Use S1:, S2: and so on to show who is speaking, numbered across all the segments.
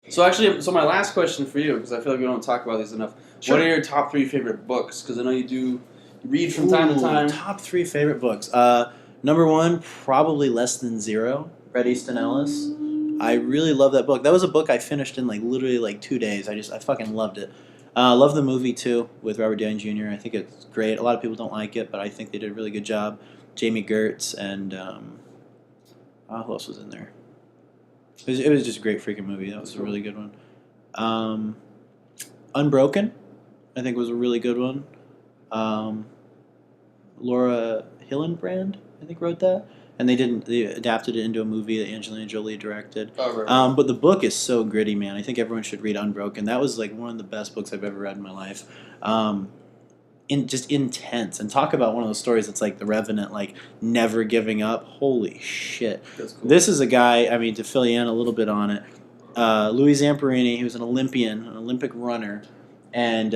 S1: So actually, my last question for you, because I feel like we don't talk about these enough.
S2: Sure.
S1: What are your top 3 favorite books? Because I know you read from time to time.
S2: Top 3 favorite books. Number 1, probably Less Than Zero, Bret Easton Ellis. I really love that book. That was a book I finished in literally 2 days. I fucking loved it. Love the movie too with Robert Downey Jr. I think it's great. A lot of people don't like it, but I think they did a really good job. Jamie Gertz and who else was in there? It was just a great freaking movie. That was a really good one. Unbroken, I think was a really good one. Laura Hillenbrand, I think, wrote that. And they adapted it into a movie that Angelina Jolie directed.
S1: Oh, right.
S2: But the book is so gritty, man. I think everyone should read Unbroken. That was one of the best books I've ever read in my life. Just intense. And talk about one of those stories that's like The Revenant, never giving up. Holy shit.
S1: That's cool.
S2: This is a guy, to fill you in a little bit on it, Louis Zamperini, he was an Olympian, an Olympic runner, and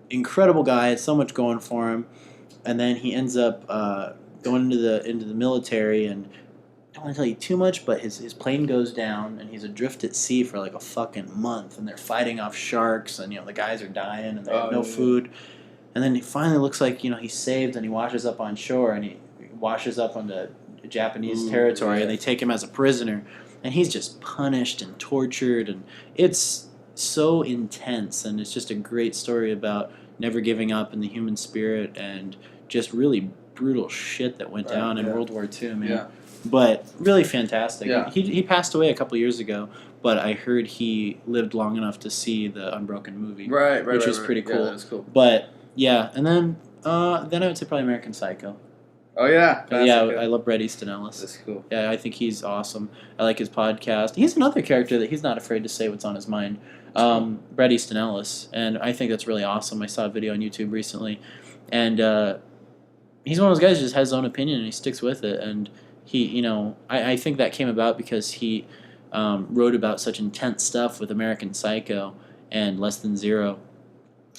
S2: incredible guy, had so much going for him. And then he ends up going into the military, and I don't want to tell you too much, but his plane goes down, and he's adrift at sea for a fucking month, and they're fighting off sharks, and the guys are dying, and they have no food. And then he finally looks like he's saved, and he washes up on shore, and he washes up onto Japanese territory, and they take him as a prisoner, and he's just punished and tortured, and it's so intense, and it's just a great story about never giving up in the human spirit, and just really brutal shit that went down in World War II, man.
S1: Yeah.
S2: But really fantastic.
S1: Yeah.
S2: He passed away a couple years ago, but I heard he lived long enough to see the Unbroken movie, which was pretty cool.
S1: Yeah, that was cool.
S2: But yeah, and then I would say probably American Psycho.
S1: Oh yeah,
S2: I love Bret Easton Ellis.
S1: That's cool.
S2: Yeah, I think he's awesome. I like his podcast. He's another character that he's not afraid to say what's on his mind. Bret Easton Ellis, and I think that's really awesome. I saw a video on YouTube recently, and he's one of those guys who just has his own opinion and he sticks with it. And he, I think that came about because he wrote about such intense stuff with American Psycho and Less Than Zero.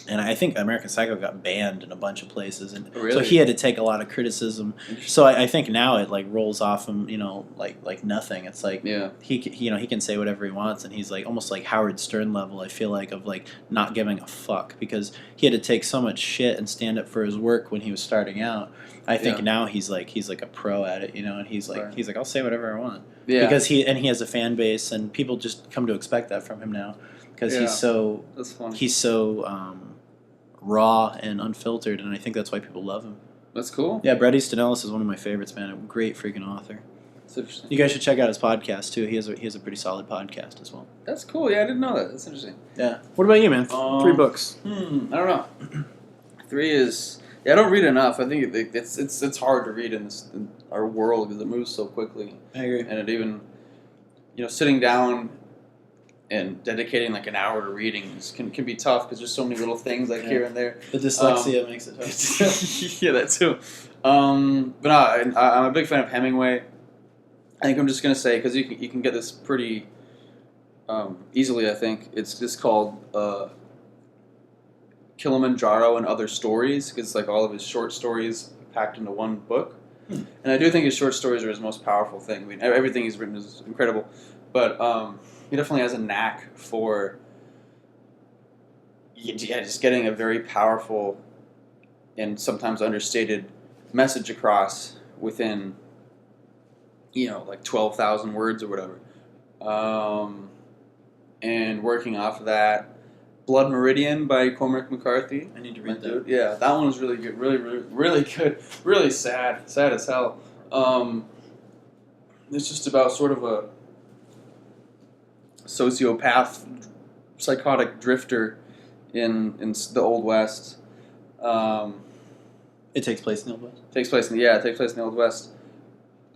S2: And I think American Psycho got banned in a bunch of places, and so he had to take a lot of criticism. So I think now it rolls off him, like nothing. It's he can say whatever he wants, and he's almost like Howard Stern level. I feel like of not giving a fuck because he had to take so much shit and stand up for his work when he was starting out. I think now he's like a pro at it, and he's like I'll say whatever I want because he has a fan base, and people just come to expect that from him now because he's so raw and unfiltered, and I think that's why people love him.
S1: That's cool.
S2: Yeah, Bret Easton Ellis is one of my favorites, man. A great freaking author.
S1: That's interesting.
S2: You guys should check out his podcast too. He has a pretty solid podcast as well.
S1: That's cool. Yeah, I didn't know that. That's interesting.
S2: Yeah. What about you, man? 3 books.
S1: I don't know. 3 is I don't read enough. I think it's hard to read in our world because it moves so quickly.
S2: I agree.
S1: And it even sitting down and dedicating an hour to reading can be tough because there's so many little things here and there.
S2: The dyslexia makes it tough.
S1: Yeah, that too. But no, I'm a big fan of Hemingway. I think I'm just gonna say because you can get this pretty easily. I think it's just called Kilimanjaro and Other Stories because it's all of his short stories packed into one book. And I do think his short stories are his most powerful thing. I mean, everything he's written is incredible, but he definitely has a knack for just getting a very powerful and sometimes understated message across within 12,000 words or whatever, and working off of that. Blood Meridian by Cormac McCarthy.
S2: I need to read that.
S1: Yeah, that one was really good. Really, really, really good. Really sad. Sad as hell. It's just about sort of a sociopath, psychotic drifter in the Old West.
S2: It takes place in the Old West?
S1: It takes place in the Old West.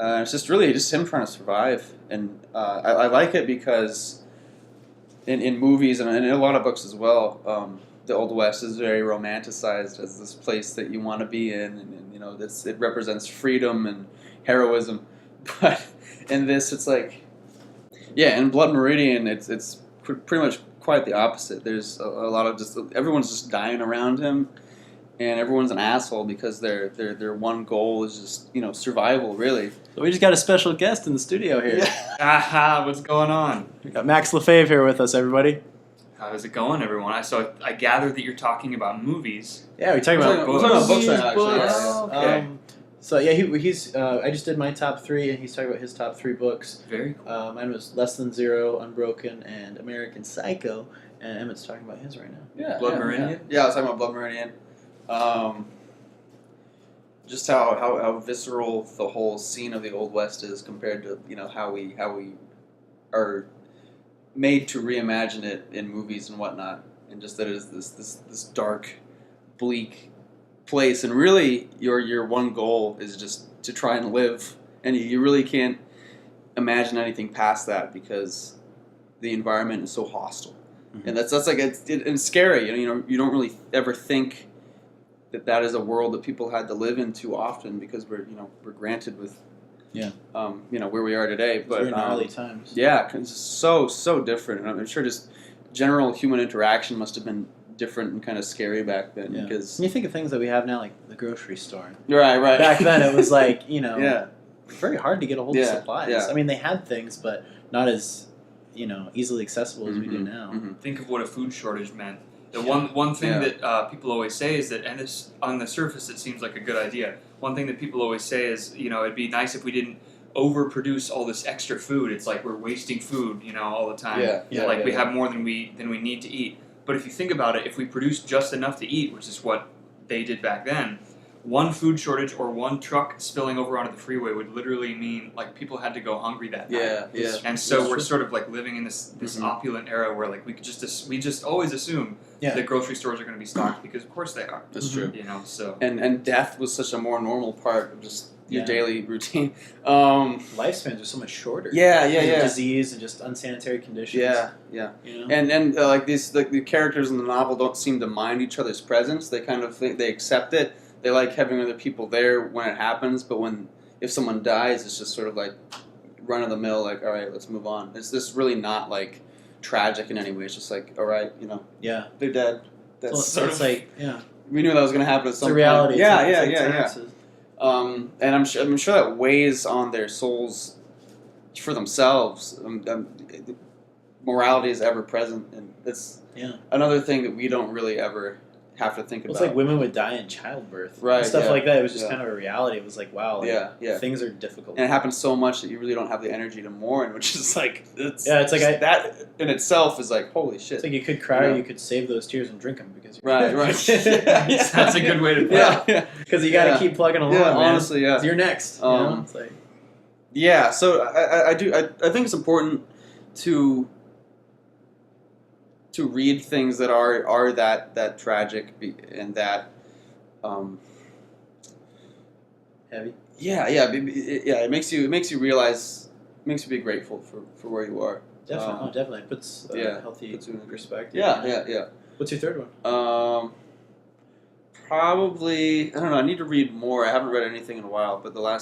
S1: It's just really just him trying to survive. And I like it because in movies and in a lot of books as well, the Old West is very romanticized as this place that you want to be in, and it represents freedom and heroism. But in this, it's in Blood Meridian, it's pretty much quite the opposite. There's a lot of everyone's just dying around him, and everyone's an asshole because their one goal is just survival, really.
S2: So we just got a special guest in the studio here.
S1: Yeah.
S3: Aha, what's going on?
S2: We got Max LaFave here with us, everybody.
S3: How's it going, everyone? I gather that you're talking about movies.
S2: Yeah, we're talking about
S1: We're talking about books right now, actually.
S2: books.
S3: Oh, okay.
S2: So yeah, he's. I just did my top 3, and he's talking about his top 3 books.
S3: Very cool.
S2: Mine was Less Than Zero, Unbroken, and American Psycho. And Emmett's talking about his right now.
S1: Yeah,
S3: Blood
S1: yeah,
S3: Meridian?
S1: Yeah, I was talking about Blood Meridian. Just how visceral the whole scene of the Old West is compared to how we are made to reimagine it in movies and whatnot, and just that it is this dark, bleak place, and really your one goal is just to try and live, and you really can't imagine anything past that because the environment is so hostile. And that's like it's scary. You don't really ever think that is a world that people had to live in too often because we're granted with where we are today. But
S2: Very gnarly times.
S1: Yeah, it's so different. And I'm sure just general human interaction must have been different and kind of scary back then.
S2: Yeah.
S1: Because
S2: when you think of things that we have now, like the grocery store.
S1: Right.
S2: Back then, it was like
S1: yeah.
S2: very hard to get a hold of supplies.
S1: Yeah.
S2: I mean, they had things, but not as easily accessible as we do now.
S1: Mm-hmm.
S3: Think of what a food shortage meant. The one thing that people always say is that, and it's on the surface it seems like a good idea. One thing that people always say is, it'd be nice if we didn't overproduce all this extra food. It's like we're wasting food, all the time. We have more than we need to eat. But if you think about it, if we produce just enough to eat, which is what they did back then, one food shortage or one truck spilling over onto the freeway would literally mean like people had to go hungry that night.
S1: Yeah.
S3: And so we're sort of like living in this opulent era where like we just always assume that grocery stores are going to be stocked because of course they are.
S1: That's true.
S3: So
S1: and death was such a more normal part of just your daily routine.
S2: Lifespans are so much shorter.
S1: Yeah.
S2: Disease and just unsanitary conditions.
S1: Yeah. And like the characters in the novel don't seem to mind each other's presence. They kind of they accept it. They like having other people there when it happens, but if someone dies, it's just sort of like run of the mill. Like, all right, let's move on. It's just really not like tragic in any way. It's just like, all right,
S2: Yeah.
S1: they're dead. That's
S2: So it's like, yeah.
S1: We knew that was going to happen at some
S2: It's a reality.
S1: point. Yeah. And I'm sure that weighs on their souls for themselves. Morality is ever present, and it's another thing that we don't really ever have to think about.
S2: It's like women would die in childbirth.
S1: Right,
S2: And stuff like that. It was just kind of a reality. It was like, wow. Things are difficult.
S1: And it happens so much that you really don't have the energy to mourn, which is like
S2: it's like
S1: that in itself is like holy shit.
S2: It's like you could cry or you could save those tears and drink them because
S1: right.
S3: That's a good way to put it.
S2: Yeah, because you got to keep plugging along.
S1: Yeah,
S2: man.
S1: honestly, yeah.
S2: You're next. It's like,
S1: yeah, so I think it's important to read things that are that tragic and that
S2: heavy.
S1: Yeah. It makes you realize, makes you be grateful for where you are.
S2: Definitely, definitely it puts healthy
S1: puts you in
S2: perspective.
S1: Yeah.
S2: What's your third one?
S1: Probably I don't know. I need to read more. I haven't read anything in a while, but I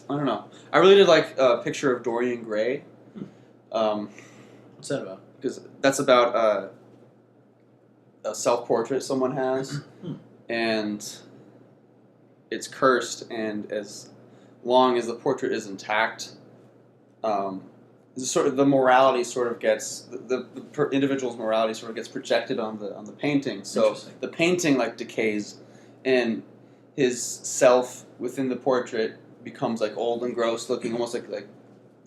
S1: don't know. I really did like a Picture of Dorian Gray.
S2: What's that about?
S1: Because that's about a self-portrait someone has, and it's cursed, and as long as the portrait is intact, the morality sort of gets the individual's morality sort of gets projected on the painting. So the painting like decays, and his self within the portrait becomes like old and gross looking, almost like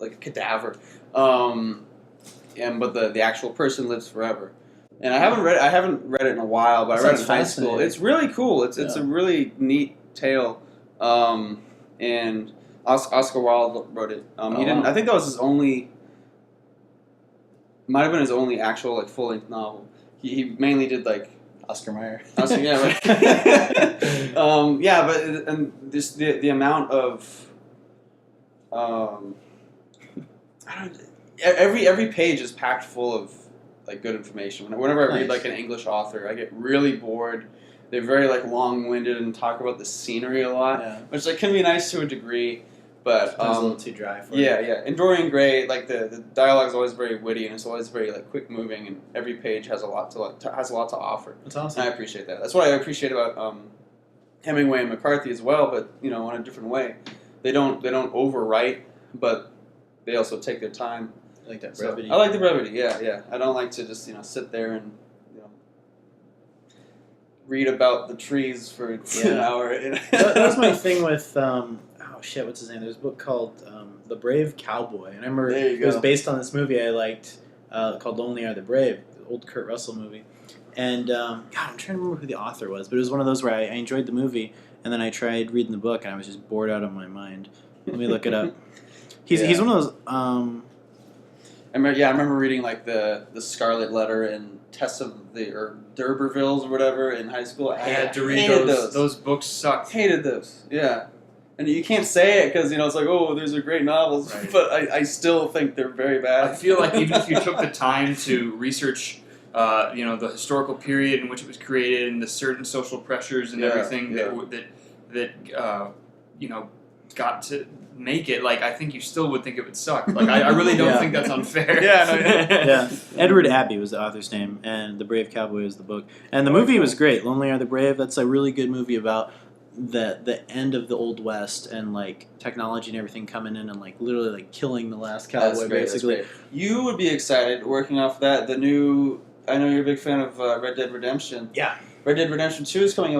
S1: a cadaver. But the actual person lives forever. And I haven't read it in a while, but I read it in high school. It's really cool. It's a really neat tale. And Oscar Wilde wrote it. He didn't. I think that was his only. Might have been his only actual like full length novel. He mainly did like
S2: Oscar Mayer.
S1: Oscar, yeah, right. But this the amount of every page is packed full of like good information. Whenever I read like an English author, I get really bored. They're very like long-winded and talk about the scenery a lot, which like can be nice to a degree. But
S2: It was a little too dry for
S1: yeah,
S2: you.
S1: yeah. And Dorian Gray, like the dialogue is always very witty and it's always very like quick moving, and every page has a lot to offer.
S2: That's
S1: And
S2: awesome.
S1: I appreciate that. That's what I appreciate about Hemingway and McCarthy as well, but in a different way. They don't overwrite, but they also take their time.
S2: I like that
S1: So,
S2: brevity.
S1: I like the brevity. Yeah, yeah. I don't like to just sit there and read about the trees for an hour.
S2: That was my thing with what's his name? There's a book called The Brave Cowboy, and I remember
S1: There you
S2: it was
S1: go.
S2: based on this movie I liked called Lonely Are the Brave, the old Kurt Russell movie. And God, I'm trying to remember who the author was, but it was one of those where I enjoyed the movie, and then I tried reading the book, and I was just bored out of my mind. Let me look it up. He's one of those.
S1: I remember reading like the Scarlet Letter and Tess of or D'Urbervilles or whatever in high school.
S3: I had to read
S1: hated
S3: those. Those books sucked.
S1: Hated those. Yeah. And you can't say it because it's like, oh, those are great novels,
S3: Right.
S1: but I still think they're very bad.
S3: I feel like even if you took the time to research, the historical period in which it was created and the certain social pressures and everything that got to make it, like I think you still would think it would suck. Like I really don't think that's unfair.
S2: Yeah, Edward Abbey was the author's name, and The Brave Cowboy was the book. And the movie was great. Lonely Are the Brave. That's a really good movie about the end of the Old West and like technology and everything coming in and like literally like killing the last cowboy.
S1: That's great,
S2: basically.
S1: that's great. You would be excited working off that. The new, I know you're a big fan of Red Dead Redemption.
S2: Yeah,
S1: Red Dead Redemption 2 is coming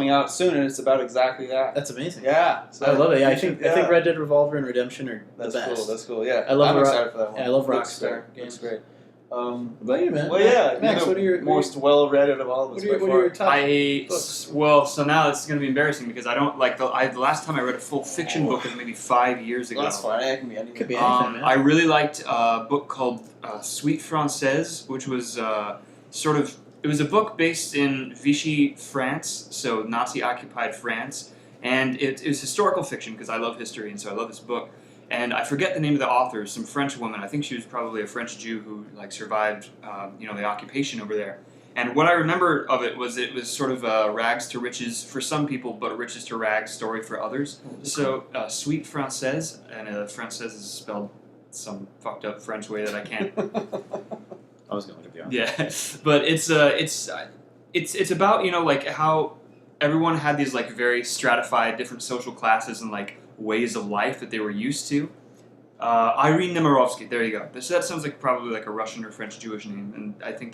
S1: out soon, and it's about exactly that.
S2: that's amazing.
S1: Yeah, so
S2: I love it. Yeah, I think Red Dead Revolver and Redemption are
S1: that's
S2: the best.
S1: cool. That's cool. Yeah,
S2: I love
S1: I'm excited for that one.
S2: Yeah, I love
S1: Looks
S2: Rockstar
S1: great.
S2: games.
S1: Looks great.
S2: What about you, man?
S1: Well, yeah,
S2: Max,
S1: you're
S2: what are your
S1: most well-read out of all of us.
S2: what are
S1: by
S2: your
S1: far.
S2: top books?
S3: So now it's going to be embarrassing because I don't like the last time I read a full fiction book was maybe 5 years ago.
S1: Well, that's fine. It can be anything.
S2: Could be anything, man.
S3: I really liked a book called Suite Française, which was it was a book based in Vichy, France, so Nazi-occupied France, and it was historical fiction because I love history, and so I love this book. And I forget the name of the author, some French woman. I think she was probably a French Jew who survived, the occupation over there. And what I remember of it was sort of a rags to riches for some people, but a riches to rags story for others. So, Suite Française, and Française is spelled some fucked up French way that I can't.
S2: I was gonna look at the author.
S3: Yeah, but it's about how everyone had these very stratified different social classes and ways of life that they were used to. Irene Nemirovsky, there you go. So that sounds like probably a Russian or French Jewish name, and I think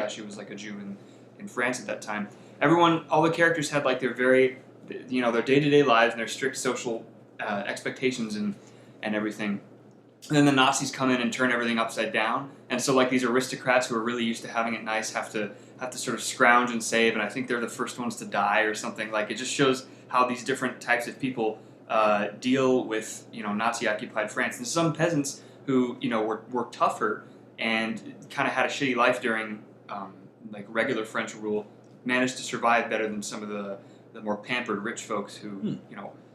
S3: she was a Jew in France at that time. All the characters had their very, their day-to-day lives and their strict social expectations and everything. And then the Nazis come in and turn everything upside down, and so these aristocrats who are really used to having it nice have to sort of scrounge and save, and I think they're the first ones to die or something. It just shows how these different types of people deal with Nazi-occupied France, and some peasants who were tougher and kind of had a shitty life during regular French rule managed to survive better than some of the more pampered rich folks who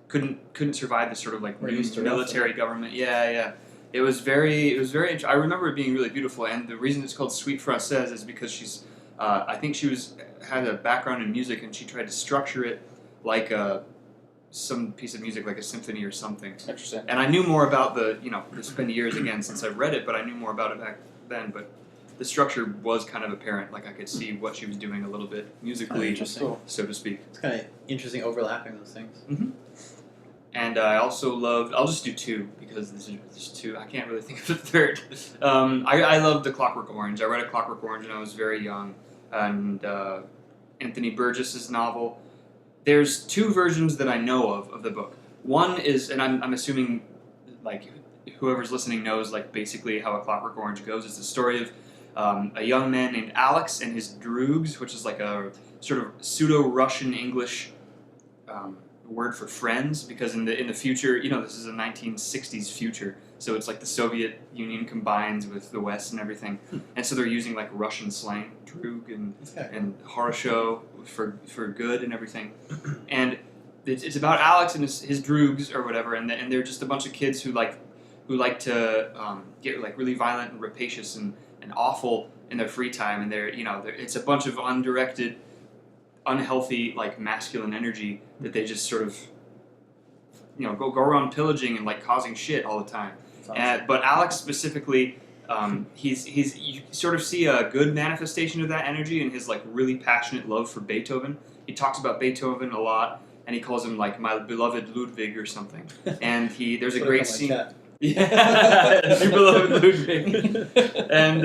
S3: couldn't survive the sort of new military government. Yeah. It was very. I remember it being really beautiful, and the reason it's called Suite Française is because she's. I think she had a background in music, and she tried to structure it like some piece of music, like a symphony or something.
S1: Interesting.
S3: And I knew more about it's been years again since I've read it, but I knew more about it back then. But the structure was kind of apparent. I could see what she was doing a little bit musically,
S2: interesting.
S3: so to speak.
S2: It's kind of interesting overlapping those things.
S3: Mm-hmm. And I also loved. I'll just do two because there's two. I can't really think of a third. I loved The Clockwork Orange. I read A Clockwork Orange when I was very young, and Anthony Burgess's novel. There's two versions that I know of the book. One is, and I'm assuming whoever's listening knows basically how A Clockwork Orange goes. It's the story of a young man named Alex and his droogs, which is a sort of pseudo-Russian English word for friends, because in the future, this is a 1960s future, so it's the Soviet Union combines with the West and everything, and so they're using Russian slang, droog and horosho for good and everything, and it's about Alex and his droogs or whatever, and they're just a bunch of kids who like to get really violent and rapacious and awful in their free time, and it's a bunch of undirected, unhealthy masculine energy that they just sort of go around pillaging and like causing shit all the time.
S2: Awesome.
S3: But Alex specifically, he's you sort of see a good manifestation of that energy in his like really passionate love for Beethoven. He talks about Beethoven a lot, and he calls him like my beloved Ludwig or something. And there's a great scene. Yeah, your beloved Ludwig. And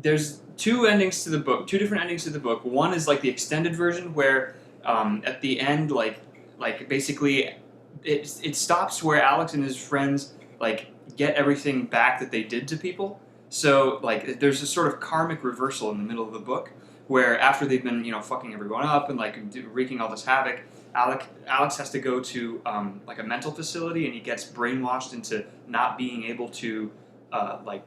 S3: there's two endings to the book, two different endings to the book. One is like the extended version where at the end, like basically it stops where Alex and his friends like get everything back that they did to people. So like there's a sort of karmic reversal in the middle of the book where after they've been fucking everyone up and like wreaking all this havoc, Alex has to go to like a mental facility, and he gets brainwashed into not being able to like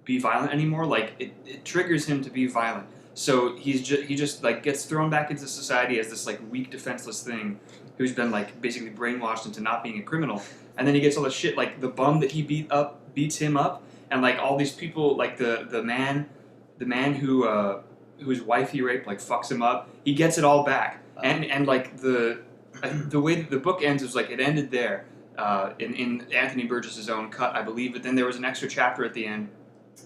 S3: be violent anymore. Like it triggers him to be violent. So he just like gets thrown back into society as this like weak, defenseless thing who's been like basically brainwashed into not being a criminal. And then he gets all this shit, like the bum that he beats him up, and like all these people, like the man whose wife he raped, like fucks him up. He gets it all back, and like the way that the book ends is like it ended there in Anthony Burgess's own cut, I believe. But then there was an extra chapter at the end.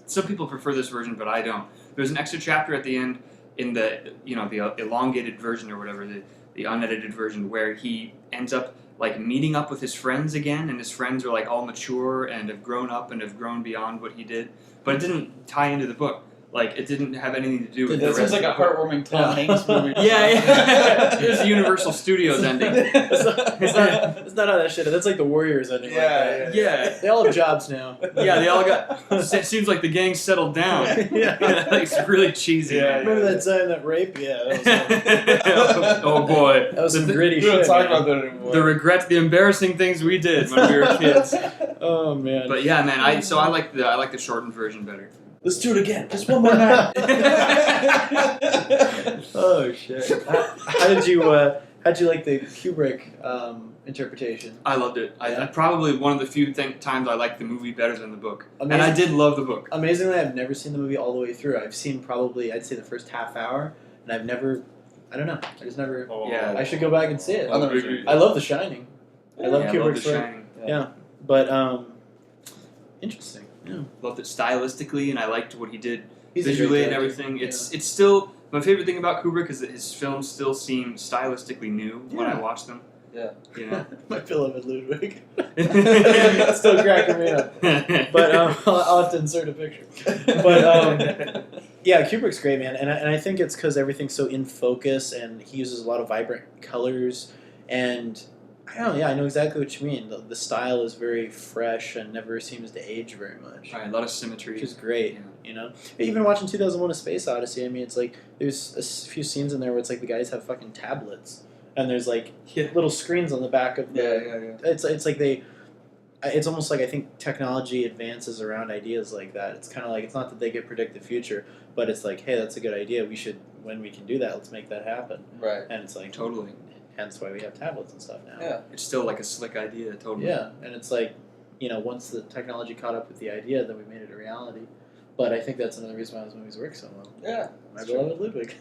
S3: Some people prefer this version, but I don't. There's an extra chapter at the end in the the elongated version or whatever, the unedited version, where he ends up like meeting up with his friends again, and his friends are like all mature and have grown up and have grown beyond what he did. But it didn't tie into the book. Like it didn't have anything to do with the
S1: That
S3: rest
S1: sounds like
S3: of
S1: a
S3: the book.
S1: heartwarming Tom Hanks movie.
S3: Yeah. Here's the Universal Studios ending.
S2: It's not how that shit is. That's like the Warriors ending.
S1: Yeah,
S3: Yeah.
S2: They all have jobs now.
S3: Yeah, they all got. It seems like the gang settled down.
S2: Yeah.
S3: It's really cheesy.
S1: Yeah,
S3: man.
S2: Remember that time that rape? Yeah, that was
S3: Oh boy,
S2: that was some
S3: The-
S2: gritty
S1: We
S2: shit.
S1: don't talk
S2: man.
S1: about that anymore.
S3: the regret, the embarrassing things we did when we were kids.
S2: Oh man.
S3: But yeah, man, I like the shortened version better.
S1: Let's do it again. Just one more night.
S2: Oh shit. How'd you like the Kubrick interpretation?
S3: I loved it.
S2: Yeah.
S3: I probably one of the few times I liked the movie better than the book, and
S2: Amazing.
S3: I did love the book.
S2: Amazingly, I've never seen the movie all the way through. I've seen probably, I'd say, the first half hour, and I've never, I don't know, I just never.
S3: Yeah.
S2: I should go back and see it.
S1: I'll never see it.
S2: I love The Shining. I love
S3: Yeah,
S2: Kubrick's
S3: The
S2: work.
S3: Shining.
S2: Yeah, but interesting. Yeah,
S3: Loved it stylistically, and I liked what he did
S2: he's a
S3: visually
S2: great
S3: and
S2: director.
S3: everything. It's still my favorite thing about Kubrick is that his films still seem stylistically new when I
S2: Yeah.
S3: watch them.
S1: Yeah.
S3: You know.
S2: My beloved Ludwig. Still cracking me up. But I'll have to insert a picture. But yeah, Kubrick's great, man, and I think it's because everything's so in focus, and he uses a lot of vibrant colors, and I don't know. Yeah, I know exactly what you mean. The style is very fresh and never seems to age very much,
S3: Right, a lot of symmetry.
S2: which is great.
S3: Yeah.
S2: You know, even watching 2001: A Space Odyssey. I mean, it's like there's a few scenes in there where it's like the guys have fucking tablets, and there's like
S3: Yeah.
S2: little screens on the back of the.
S1: Yeah.
S2: It's like they. It's almost like I think technology advances around ideas like that. It's kind of like it's not that they could predict the future, but it's like, hey, that's a good idea. We should, when we can do that, let's make that happen.
S1: Right.
S2: And it's like
S3: Totally.
S2: hence why we have tablets and stuff now.
S1: Yeah.
S3: It's still like a slick idea, totally.
S2: Yeah, and it's like, once the technology caught up with the idea, then we made it a reality. But I think that's another reason why those movies work so well.
S1: Yeah.
S2: My
S1: That's true.
S2: beloved Ludwig.